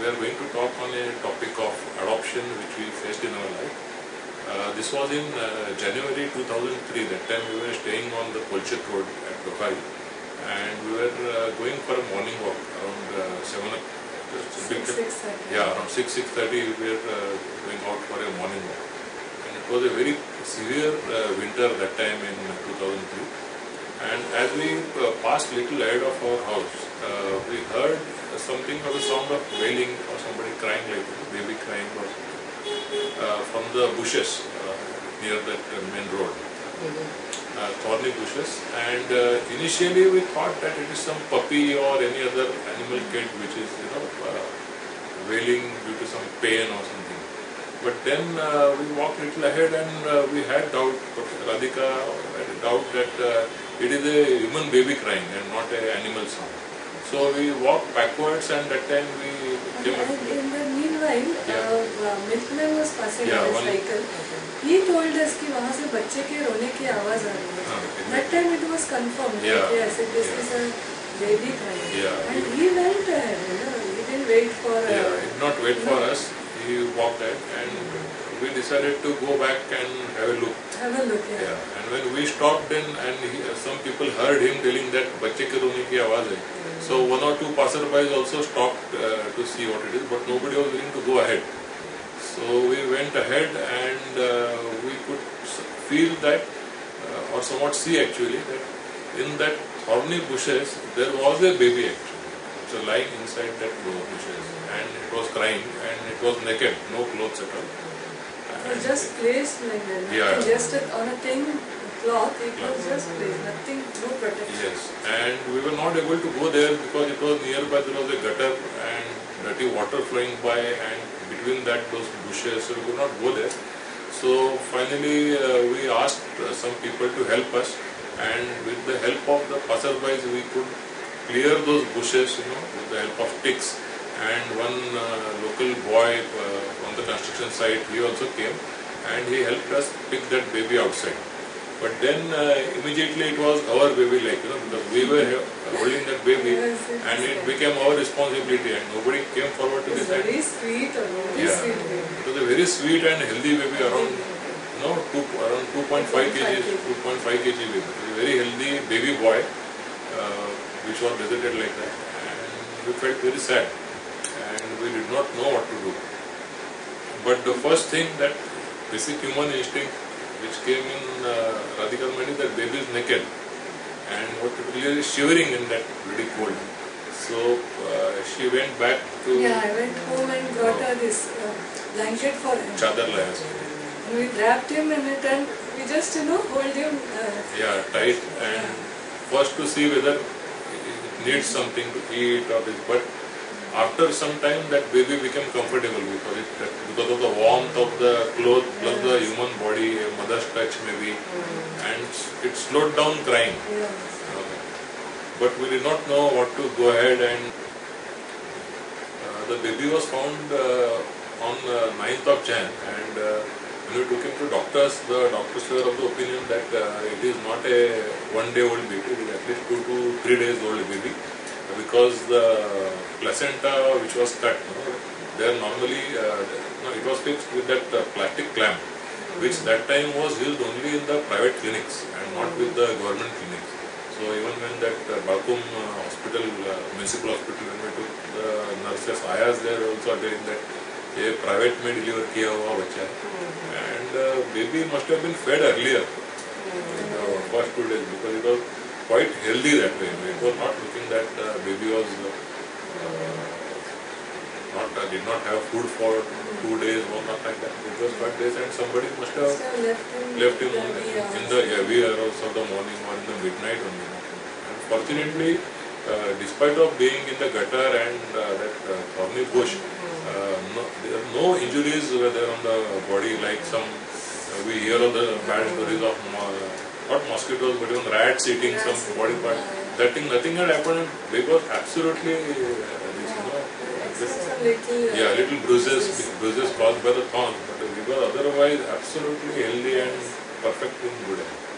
we are going to talk on a topic of adoption which we faced in our life. This was in January 2003. That time we were staying on the Kolchak Road at Dokai, and we were going for a morning walk around 7 o'clock. 6:30. Yeah, around 6:30 we were going out for a morning walk. And it was a very severe winter that time in 2003. And as we passed little ahead of our house, we heard something of a sound of wailing or somebody crying, like baby crying or from the bushes near that main road. Thorny bushes, and initially we thought that it is some puppy or any other animal kid which is wailing due to some pain or something. But then we walked a little ahead and we had doubt, Radhika had a doubt that it is a human baby crying and not an animal sound. So we walked backwards, and that time we came up. In the meanwhile, milkman was passing Yeah, on his vehicle. He told us कि वहाँ से बच्चे के रोने की आवाज आ रही है. That time it was confirmed. Yes, this is a baby crying. And he went ahead. He didn't wait for. He did not wait for us. He walked ahead, and we decided to go back and have a look. And when we stopped, then some people heard him telling that बच्चे के रोने की आवाज है. So one or two passersby also stopped to see what it is, but nobody was willing to go ahead. So we went ahead, and we could feel that, or somewhat see actually, that in that thorny bushes there was a baby actually. It was lying inside that bushes, and it was crying, and it was naked, no clothes at all. It was just placed like that. Just on a thin cloth, it was just placed. Nothing, no protection. Yes, and we were not able to go there because it was nearby. There was a gutter and dirty water flowing by, and between that those bushes, so we could not go there. So finally we asked some people to help us, and with the help of the passersby we could clear those bushes, with the help of sticks. And one local boy on the construction site, he also came, and he helped us pick that baby outside. But then immediately it was our baby, because we were holding that baby, and it became our responsibility, and nobody came forward to decide. Very sweet, sweet baby. It was a very sweet and healthy baby, around 2.5 kg, 2.5 kg baby. It was a very healthy baby boy, which was visited like that, and we felt very sad, and we did not know what to do. But the first thing, that basic human instinct which came in Radhika's mind, is that baby is naked, and what particularly is shivering in that really cold. So she went back to. I went home and got her this blanket for him. Chadar laya. And we wrapped him in it, and we just hold him. Tight, and first to see whether it needs something to eat or this, but after some time that baby became comfortable because of the warmth of the cloth plus the human body, a mother's touch maybe, and it slowed down crying. But we did not know what to go ahead, and the baby was found on 9th of Jan, and when we took him to doctors, the doctors were of the opinion that it is not a one-day-old baby, it is at least 2 to 3 days old baby. Because the placenta which was cut, there normally it was fixed with that plastic clamp, which that time was used only in the private clinics and not with the government clinics. So even when that Balcom hospital, municipal hospital, when we took the nurses, ayas there also saying that a private में deliver किया हुआ बच्चा, and baby must have been fed earlier in the first 2 days, because it was quite healthy that way. It was not looking that baby was did not have food for 2 days or not like that. It was 5 days, and somebody must have left him in the heavy hours of the morning or in the midnight only. And fortunately, despite of being in the gutter and that thorny bush, no injuries were there on the body, like some we hear of the bad stories of not mosquitoes, but even rats eating some body part. That thing, nothing had happened. They were absolutely little bruises caused by the thorns, but they were otherwise absolutely healthy and perfect in good health.